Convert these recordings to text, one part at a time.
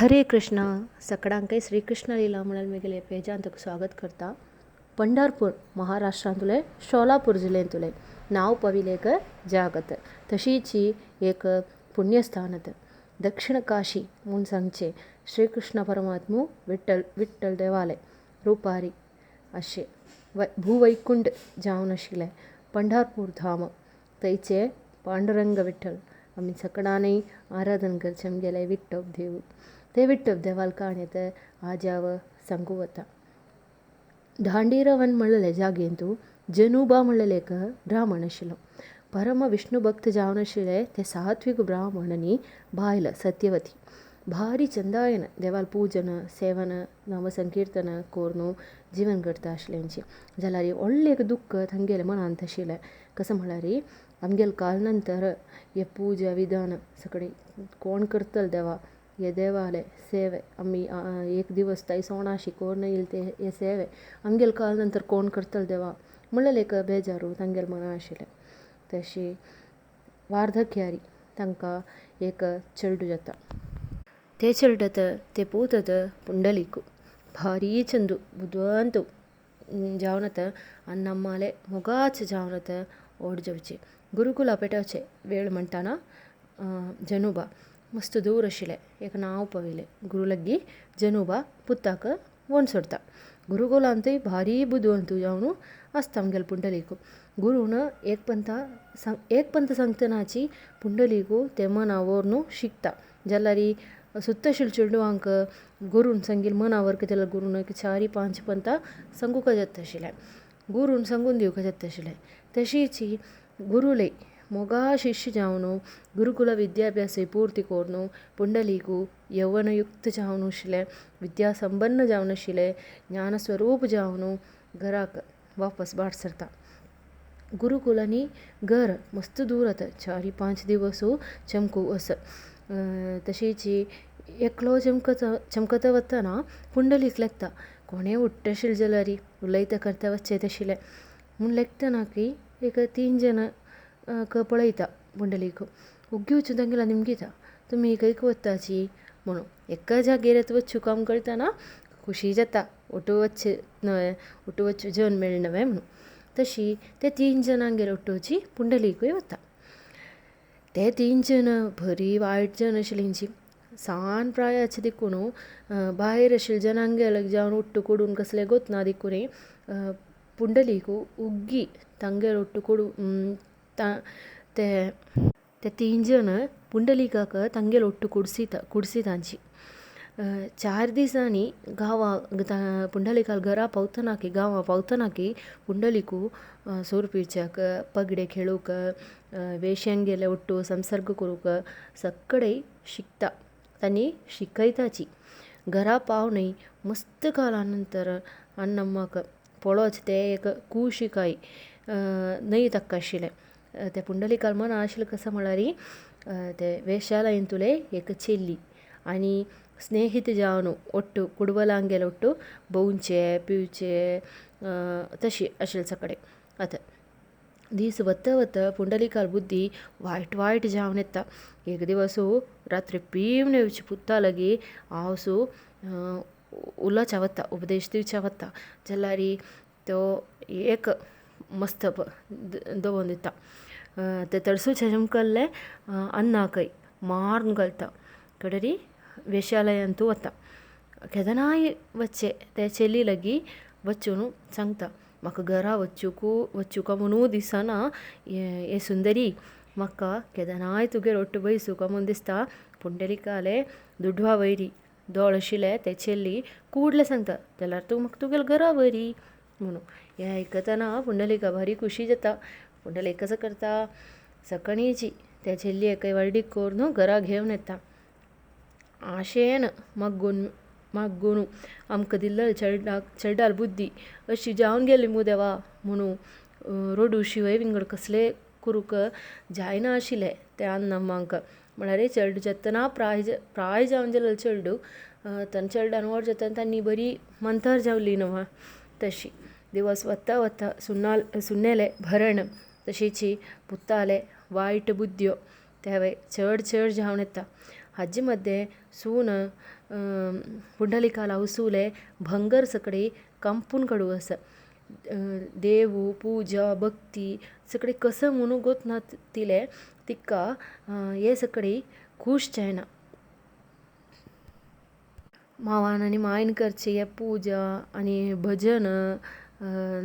हरे कृष्ण. सगळ्यांक श्रीकृष्ण लीला म्हणून मुगेले पेजांतक स्वागत करता. पंढरपूर महाराष्ट्रांतले सोलापूर जिल्ह्यातले नाव पविलेक जागत तशीची एक पुण्यस्थानत दक्षिण काशी म्हणून सांगचे श्रीकृष्ण परमात्मू विठ्ठल देवालय रूपारी असे भूवैकुंठ जावन आशिल्ले पंढरपूर धाम थंयचे पांडुरंग विठ्ठल आमी सगळ्यांनी आराधन करचे आमगेले विठ्ठल देव ते विठ्ठल देवाल काणयेत आजाव सांगू वता. दांडीरवन म्हणलेले जागेन तूं जनुबा म्हणलेले एक ब्राह्मण आशिल्लो. परम विष्णू भक्त जावन आशिल्ले ते सात्विक ब्राह्मण आनी बायल सत्यवती भारी चंदायन देवाल पूजन सेवन नाम संकीर्तन करून जीवन करता आशिल्ल्यांची. जाल्यार व्हडलें एक दुख्ख तांगेले मनांत आशिल्लें. कशें म्हळ्यार आमगेले काल नंतर हे पूजा विधान सगळें कोण करतलो देवा हे देवाले सेवे आमी एक दिवस थंय सोणाशी कोरून येयले ते हे सेवे आमगेले काल नंतर कोण करतलो देवा म्हणलें एक बेजारू तांगेले मनां आशिल्लें. तशी वार्धक्यारी तांकां एक चेडूं जाता. ते चेडूत ते पोतत पुंडलीक भारी चंदू बुद्वंत जावनत अन्नम्माले मोगाच जावनत ओड जेवचे गुरुकुला पेटवचे वेळ म्हणटाना जनुबा मस्त दूर आशिल्लें एक नांव पविलें गुरू लग्गी जनुबा पुत्ताक वण सोडता. गुरुकुलांतूय भारी बुद्वंतू जावन आसता आमगेले पुंडलीक. गुरून एक पंथ सांगतनाची पुंडलीक ते मना व्हरून शिकता. जाल्यार सुत्त आशिल्ले चेडवांक गुरून सांगिल्लें मना व्हर जाल्यार गुरून 4-5 पंथां सांगूंक जाता आशिल्लें. गुरून सांगून दिवंक जाता आशिल्लें. तशीच गुरुले मोगा शिश्य जावन गुरुकुला विद्याभ्यासय पूर्ती करून पुंडलीक यौवनयुक्त जावन आशिल्लें विद्या संपन्न जावन आशिल्लें ज्ञानस्वरूप जावन घराक वापस बाट सरता. गुरुकुलांनी घर मस्त दूर जाता 4-5 दिवस चमकू वस. तशीच एकलो चमकता वतना पुंडलीक लेखता कोणें उट्ट आशिल्लें जाल्यार उलयता करता वचचें आशिल्लें म्हूण लेखतना की एक 3 जाण पळयता पुंडलीक ओग्गी वचून तांगेलो निमगिता तुमी खंयक वताची म्हणून एका जागेर वचूं काम करतना खुशी जाता उठू वच जेवण मेळ्ळें नवें म्हणून. तशी ते 3 जाणांगेर उठोवची पुंडलीकूय वता. ते 3 जाण बरी वायट जाण आशिल्लींची सान प्रायाचे देखून भायर आशिल्ल्या जनांगेर जावन उट्ट कोडून कसलें गोतना देखून पुंडलीक ओग्गी तांगेर उट्ट कोडून ते 3 जाण पुंडलिकाक तांगेर उट्ट कुडसितांची. 4 दिसांनी गांवां पुंडलिकाल घरा पावतना की गांवां पावतना की पुंडलीक सोर पिवच्याक पगडे खेळूक वेश्यांगेले उट्ट संसर्ग करूंक सगळें शिकता तांणी शिकयताची. घरा पावनय मस्त काला नंतर अन्नम्माक पळोवच ते एक कुशिकाय न्हंय ताका आशिल्लें. ते पुंडलिकाल मना आशिल्लें कसं म्हळ्यार ते वेश्यालयांतुले एक चेल्ली आनी स्नेहीत जावन ओट्ट कुडबलांगेले ओट्ट भोंवचे पिवचे तशी आशिल्लें सगळें. आतां दीस वता पुंडलिकाल बुद्धी वायट जावन येता. एक दिवस रात्री पिवण येवची पुत्ता लागीं हांव उलोवच्या वता उपदेश दिवच्या वता जाल्यार तो एक मस्त दवरून दिता. ते तळसूचे चमकल्ले अन्नाकय मारून घालता कडरी वेश्यालयांत वता. केदनाय वच्चे ते चेली लागीं वचून सांगता म्हाका घरा वचूंक म्हणून दिसना हे सुंदरी म्हाका केदनाय तुगेर ओट्ट बसूंक म्हूण दिसता. पुंडलिकाले दुडवा वयरी दोळ आशिल्ले ते चेल्ली कूडले सांगता जाल्यार तूं म्हाका तुगेले घरा व्हरी म्हणून. हें आयकतना पुंडलिका भारी खुशी जाता. पुंडलीक कसं करता सकाळींची त्या चेल्लीक वाडीक करून घरा घेवन येता. आशेन मागून आमकां दिल्ले चेड्डाल बुद्धी अशी जावन गेली मू देवा म्हणून रडू शिवय विंगड कसलें करूंक जायना आशिल्लें त्या अन्नम्मांक. म्हळ्यार चेडूं जेतना प्राय जावन गेलें चेडूं तांच्या चेड्डान व्हड जातना तांणी बरी मंथर जावली न्हय तशी. दिवस वता सुन्नेले भरण तशीच पुत्ताले वायट बुद्ध्यो ते चड जावन येता. हाजे मध्ये सून पुंडलिकाला उसूले भंगर सकडी कंपून काडू असा देवू पूजा भक्ती सकडी कसं म्हणू गोत ना तिले तिका हे सकडी खुश जायना मावान आनी मायन करचे हे पूजा आनी भजन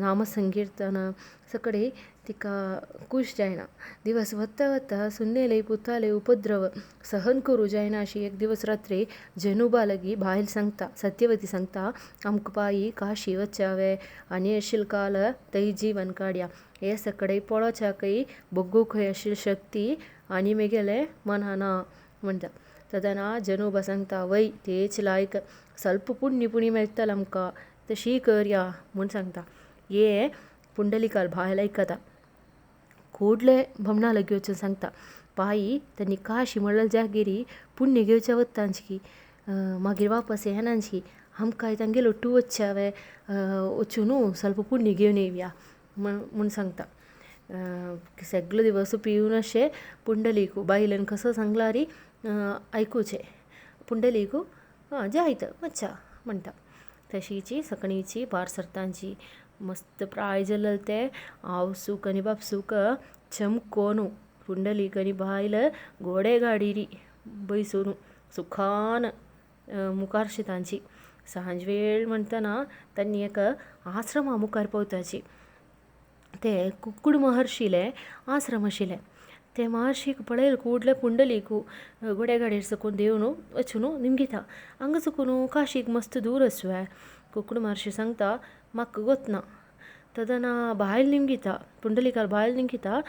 नामसंकीर्तन सकडी तिका खुश जायना दिवस वता वता सुन्नेले पुताले उपद्रव सहन करू जायना अशी एक दिवस रात्री जनुबा लगी बायल सांगता सत्यवती सांगता आमक पायी काशी वचावे आनी अशील काल तै जीवन काड्या हे सकडी पळोवच्याकय बग्गू खंय अशील शक्ती आनी मेगेले मनाना म्हणटा तदना जनुबा सांगता वय तेच लायक ಸ್ವಲ್ಪ पुण्य मेळटल आमकां तशी करया म्हूण सांगता हे पुंडलिकाल भायल आयकता कोडले भमणा लगी वचून सांगता पायी त्यांनी काशी म्हणल्यार जागेरी पुण्य घेवच्या वतांची मागीर वापस येनांची आमकांय तांगेलो ಒಟ್ಟು वचावे वचून ಸ್ವಲ್ಪ पुण्य घेवन येवया म्हूण सांगता सगळे दिवस पिवन अशें पुंडलीकू बायलेन कसो सांगला री आयकुचें पुंडलीकू जायत वच्चा म्हणटा तशीची सकणीची बार सर्तांची मस्त प्राय जालें ते आवसूक आनी बापसूक चमकोन पुंडलीक आनी बायल घोडे गाडीरी बैसून सुखान मुखार शितांची सांज वेळ म्हणटना तांणी एक आश्रमा मुखार पावताची ते कुक्कुड महर्शीले आश्रम आशिल्ले ते महर्शीक पळयल कूडले पुंडलीकू घोड्या गाडयेर सकून देंवन वचून निमगिता हांगा सकून काशीक मस्त दूर आसवे कुक्कुड महर्शी सांगता म्हाका गोतना तदना बायल निमगिता पुंडलिकाल बायल निमगिता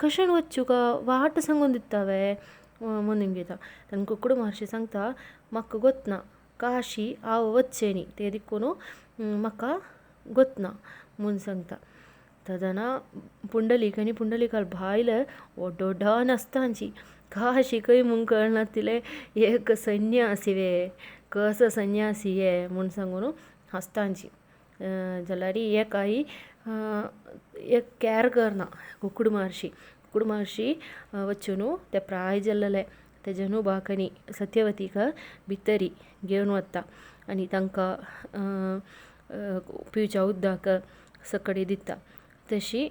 कशें वच्चू का वाट सांगून दितावे म्हूण निमगिता तेन्ना कुक्कुड महर्शी सांगता म्हाका गोतना काशी हांव वच्चें न्ही ते देखून म्हाका गोतना म्हूण सांगता तदना पुंडलीक आनी पुंडलिकाल बायल ओडोडान आसतांची काशीकय म्हूण कळना तिले एक सन्यासी वे कसो सन्यासी हे म्हूण सांगून हांसतांची जाल्यार एकाय एक कॅर करना कुक्कुड महर्शी वचून ते प्राय जाल्ले ते जनुबाक आनी सत्यवतीक भितरी घेवन वता आनी तांकां पिवच्या उदक सकडी दिता तशी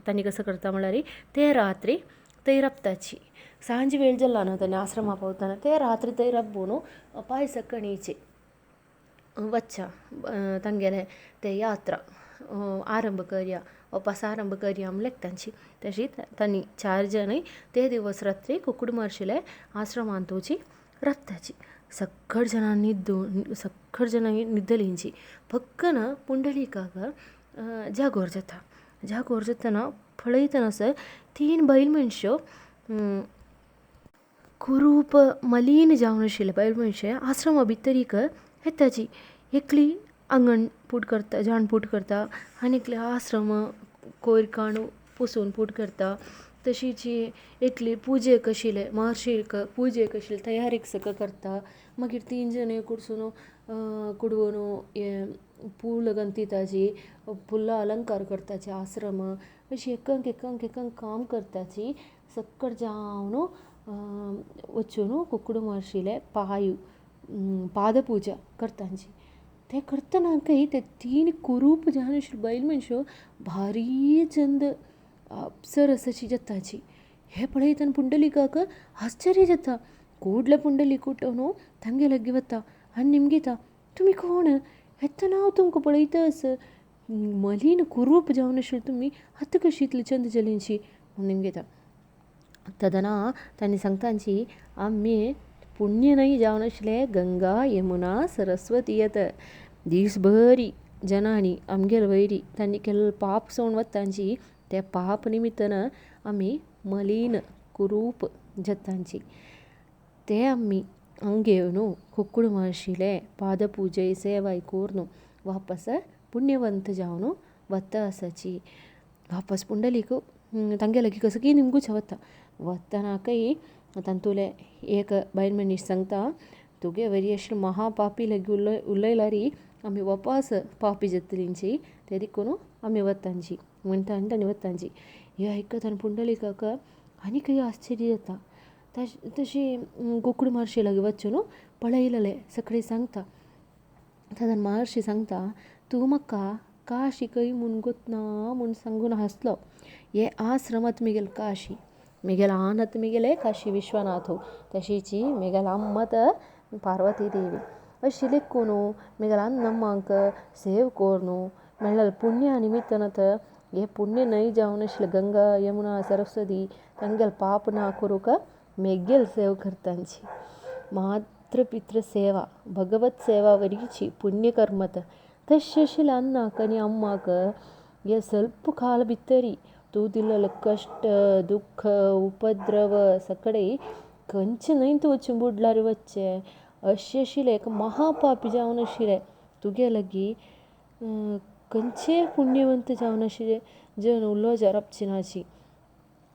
तांणी कसो करता म्हळ्यार ते रात्री थंय राबताची सांज वेळ जाल्ला न्हू तांणी आश्रमा पावतना ते रात्री थंय राबून पाय सकणीचे वच्चा तांगेले ते यात्रा आरंभ करया वापस आरंभ करया म्हूण लेखतांची तशी तांणी 4 जणय ते दिवस रात्री कुक्कुड महर्शीले आश्रमांत वची राबताची सगळ जाणां निद्दलींची फक्कन पुंडलिकाक जागोर जातना पळयतनास 3 बैल मनश्यो कुरूप मलीन जावन आशिल्ले बैल मनशे आश्रमा भितरीक येताची एकली आंगण पूट करता झाड पूट करता आनी एकली आश्रम कोयर काण पुसून पूट करता तशीच एकली पुजेक आशिल्ले महर्शीक पुजेक आशिल्ले तयारीक सगळं करता मागीर 3 जण कडसून कुडवून फूल गंतिताची फुलां अलंकार करताची आश्रम अशी एकांक काम करताची सक्कड जावन वचून कुक्कुड महर्शीले पादपूजा करतांची ते करतनाकय ते 3 कुरूप जावन आशिल्ले बैल मनश्यो भारी चंद अप्सरसाची जाताची हे पळयतना पुंडलिकाक आश्चर्य जाता कोडले पुंडलीक उठून तांगे लागीं वता आनी निमगिता तुमी कोण येतना हांव तुमकां पळयतास मलीन कुरूप जावन आशिल्ले तुमी आतां कशी इतली चंद जालींची म्हूण निमगिता तदना तांणी सांगतांची आमी पुण्य न्हय जावन आशिल्ले गंगा यमुना सरस्वती येत दिसभरी जनांनी आमगेल वयरी तांणी केल्लो पाप सोडून वतांची ते पाप निमित्तान आमी मलीन कुरूप जातांची ते आमी हांगा घेवन कुक्कुड महर्शीले पादपूजे सेवाय करून वापस पुण्यवंत जावन वता आसाची वापस पुंडलीक तांगे लागीं कसो की निमगुचा वतनाकय तांतुले एक बायल मनीस सांगता तुगे वरी आशिल्ले महापापी लागीं उलयला री आमी वापस पापी जातलींची ते देखून आमी वतांची म्हणटा आनी तांणी वतांची हे आयकतना पुंडलिकाक आनीकय आश्चर्य जाता तशी गोकुळ महर्षी लागी वचून पळयलेले सगळे सांगता. थंय महर्षी सांगता, तूं म्हाका काशी खंय म्हूण गोतना म्हूण सांगून हांसलो. हे आश्रमांत मिगेल काशी, मिगेल आनत मिगेले काशी विश्वनाथ. तशीची मिगेल अम्मत पार्वती देवी. अशी लेकून मिगेल अन्नम्मांक सेव कोरनु म्हणल्यार पुण्या निमित्तानत हे पुण्य न्हंय जावन आशिल्ले गंगा यमुना सरस्वती तांगेल पाप ना करूक मेगेल सेव करतांची. मातृपितृ सेवा भगवत सेवा वरीची पुण्यकर्मत. तशें आशिल्ले अन्नाक आनी अम्माक हे ಸ್ವಲ್ಪ काल भितरी तूं दिल्लेले कश्ट दुःख उपद्रव सगळे खंयचे न्हंयत वचून बुडल्यार वच्चे. अशें आशिल्लें एक महापापी जावन आशिल्लें तुगे लागीं खंयचे पुण्यवंत जावन आशिल्ले जन उल्लो जावप चिनाची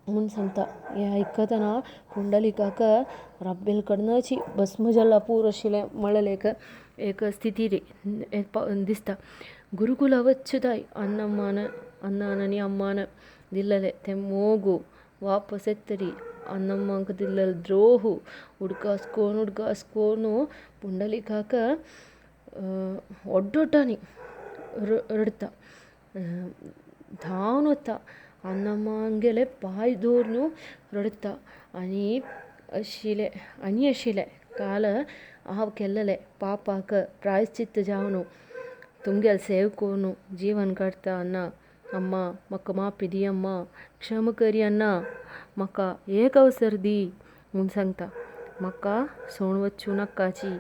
म्हूण सांगता. हें आयकतना पुंडलिकाक रब्बेल कडनची भस्म जाल्ला पूर आशिल्लें म्हणलें एक स्थिती दिसता. गुरुकुला वच्चुताय अन्नान आनी अम्मान दिल्लेले तें मोगू वापस येतरी अन्नम्मांक दिल्लेले द्रोह उडकास कोरून पुंडलिकाक ओड्डोड्डानी रडता. धांवन वता अन्नम्मांगेले पांय दवरून रडता. आनी आशिल्लें काल हांव केल्लेले पापाक प्रायश्चित्त जावन तुमगेल सेव कोरून जीवन काडटा. अम्मा म्हाका माफी दी अम्मा, क्षम करी अण्णा, म्हाका एक अवसर दी म्हूण सांगता. म्हाका सोण वचूं नाकाची.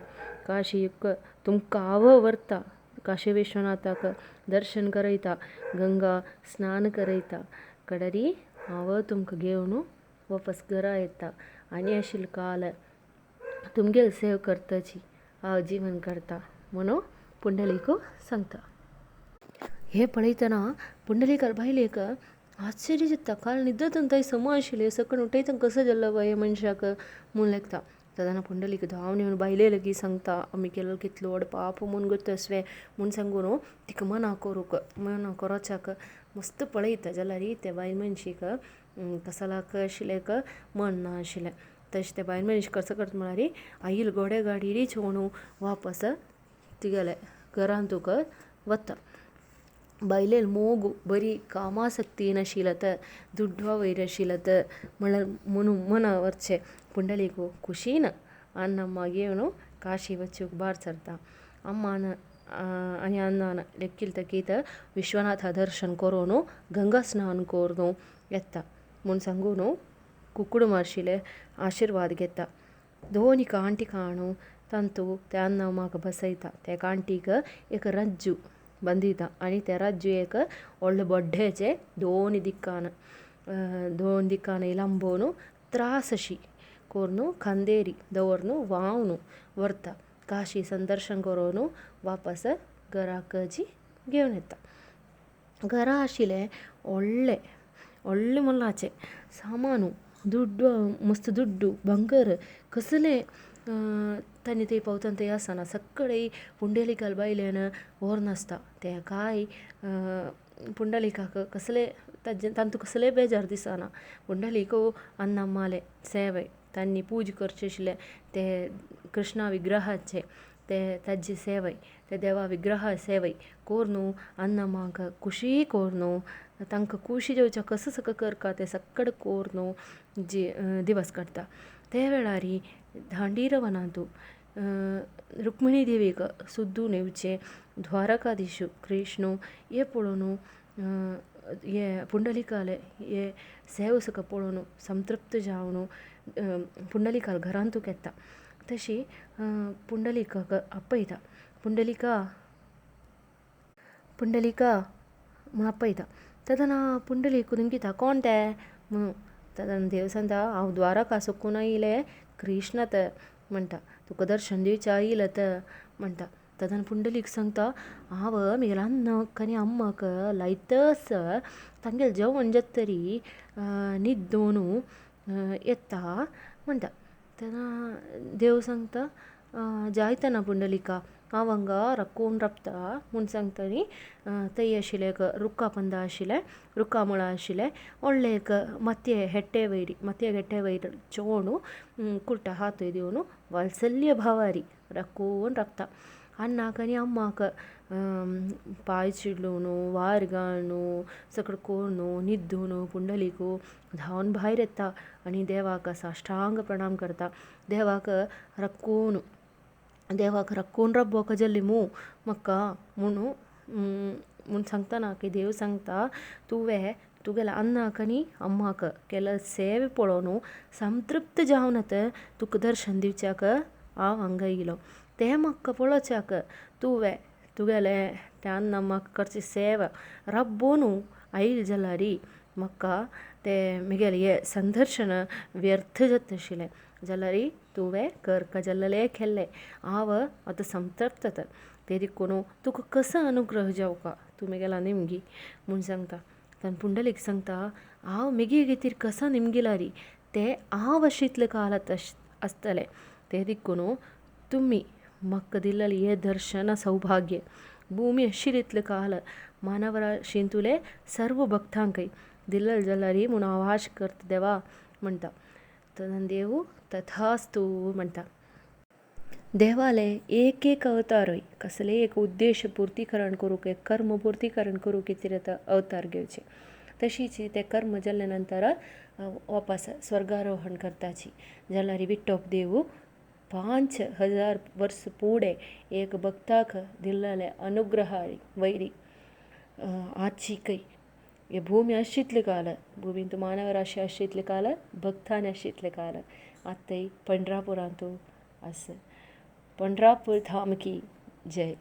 काशीक तुमकां हांव व्हरता. काशी विश्वनाथाक दर्शन करयता, गंगा स्नान करयता. कडेरी हांव तुमकां घेवन वापस घरा येता. आनी आशिल्ले काल तुमगेल सेव करताची हांव जीवन काडटा म्हणून पुंडलीक सांगता. हें पळयतना पुंडलिकाल बायलेक आश्चर्य जाता. काल न्हिदतान थंय सम आशिल्लें, सकण उठयतना कसो जाल्लो बाये मनशाक म्हूण लेखता. तेन्ना पुंडलीक धांवन येवन बायले लागीं सांगता, आमी केल्लो कितलो व्हड पाप म्हूण गतस्वे म्हूण सांगून तिका मना करचाक मस्त पळयता. जाल्यार ते बायल मनशीक कसालाक आशिल्लें मन ना आशिल्लें. तशें ते बायल मनीस कसो करता म्हळ्यार आईल घोडे गाडयेरी घेवन वापस तिगेले घरांत तुका वता. बायलेल मोग बरी कामासक्ती नाशिल्लत, दुड्डवा वयर आशिल्लत म्हणल्यार म्हणून मना वरचें. पुंडलीक खुशीन अन्नम्मा घेवन काशी वचूंक भायर सरता. अम्मान आनी अन्नान लेगीत तकीत विश्वनाथा दर्शन करून गंगा स्नान करून येता म्हूण सांगून कुकुड मारशिले आशिर्वाद घेता. दोनी कांटी काडून तांतू त्या अन्नम्माक बसयता. त्या कांटीक एक रज्जू बांदिता आनी त्या रज्जुयेक व्हडले बड्डेचे दोन दिक्कान लांबून त्रास अशी करून खांदेरी दवरून व्हांवन व्हरता. काशी दर्शन करून वापस घराक घेवन येता. घरा आशिल्लें व्हडले मोलाचें सामान, मस्त दुड्डू भांगर कसलें तांणी थंय पावतना थंय आसना. सगळे पुंडलिकाल बायलेन व्हरून आसता. तें कांय पुंडलिकाक तांतू कसलेंय बेजार दिसना. पुंडलीक अन्नम्माले सेवे तांणी पूज करचें आशिल्लें ते कृष्णा विग्रहाचे ताजी सेवे, ते देवा विग्रहा सेवे करून अन्नम्माक खुशी करून तांकां खुशी जेवच्या कसो सगळें करता तें सगळें करून दिवस काडटा. ते वेळार दांडीर वनांत रुक्मिणी देवीक सुद्दून येवचें द्वारकाधीश कृष्ण हें पळोवन हे पुंडलिकाले हे सेव सगळें पळोवन संतृप्त जावन पुंडलिकाल घरांत येता. तशी पुंडलिकाक आपयता. पुंडलिका म्हूण आपयता. तेन्ना पुंडलीक विचारता, कोण तें म्हणून. तेन्ना देव सांगता, हांव द्वारका साकून आयिल्लें कृष्णत म्हणटा, तुका दर्शन दिवचें आयिल्लें म्हणटा. तेन्ना पुंडलीक सांगता, हांव म्हगेल्या अन्नाक आनी अम्माक लायतस तांगेलें जेवण जातरी न्हिदोवन येता म्हणटा. तेन्ना देव सांगता, जायतना पुंडलिका हांव रक्कोन रपता म्हूण सांगतनी थंय आशिल्लें एक रुक्का पंद आशिल्लें रुक्का मुळा आशिल्लें व्हडलें एक मातये हेट्टे वयर चोवून कुर्ता हातय दिवन वात्सल्य भावारी रक्कोन रपता अन्नाक आनी अम्माक पांय चिडून वार घालून सकयल कोरून न्हिदून पुंडलीक धांवन भायर येता आनी देवाक साश्टांग प्रणाम करता देवाक रक्कोन रब्बो जाल्ली मू म्हाका म्हूण सांगतना की देव सांगता तुवें तुगेल्या अन्नाक आनी अम्माक केल्ले सेवे पळोवन संतृप्त जावनात तुका दर्शन दिवच्याक हांव हांगा येयलो तें म्हाका पळोवच्याक तुवें तुगेलें त्या अन्न अम्माक करची सेवा रब्बोन आयिल्ली जाल्यार म्हाका तें म्हगेलें हें संदर्शन व्यर्थ जाता आशिल्लें जाल्यार तुवें करता जाल्लें केल्लें हांव आतां संतप्त जाता तें देखून तुका कसो अनुग्रह जावका तूं म्हगेला निमगी म्हूण सांगता तेन्ना पुंडलीक सांगता हांव म्हगे खातीर कसो निमगिला तें हांव आशिल्ले काळांत आसतलें तें देखून तुमी म्हाका दिल्लें हें दर्शन सौभाग्य भुमी आशिल्ले काळ मानवरा शिंतुले सर्व भक्तांक दिल्लें जाल्यार म्हूण हांव आश करता देवा म्हणटा तेन्ना देव तथास्तु म्हणटा देवाले एक अवतार कसले एक उद्देश पुर्तीकरण करूंक एक कर्म पुर्तीकरण करूंक खातीर अवतार घेवचे तशीच ते कर्म जाल्ले नंतर वापस स्वर्गारोहण करताची जाल्यार विठ्ठोप देव 5000 वर्स फुडें एक भक्ताक दिल्लें अनुग्रह वैरी आजची हे भूमी आशिल्ले काळ भुमींत मानव राशी आशिल्ले काळ भक्तांनी आशिल्ले काळ आतां पंढरापुरांत आस पंढरापूर धाम की जय.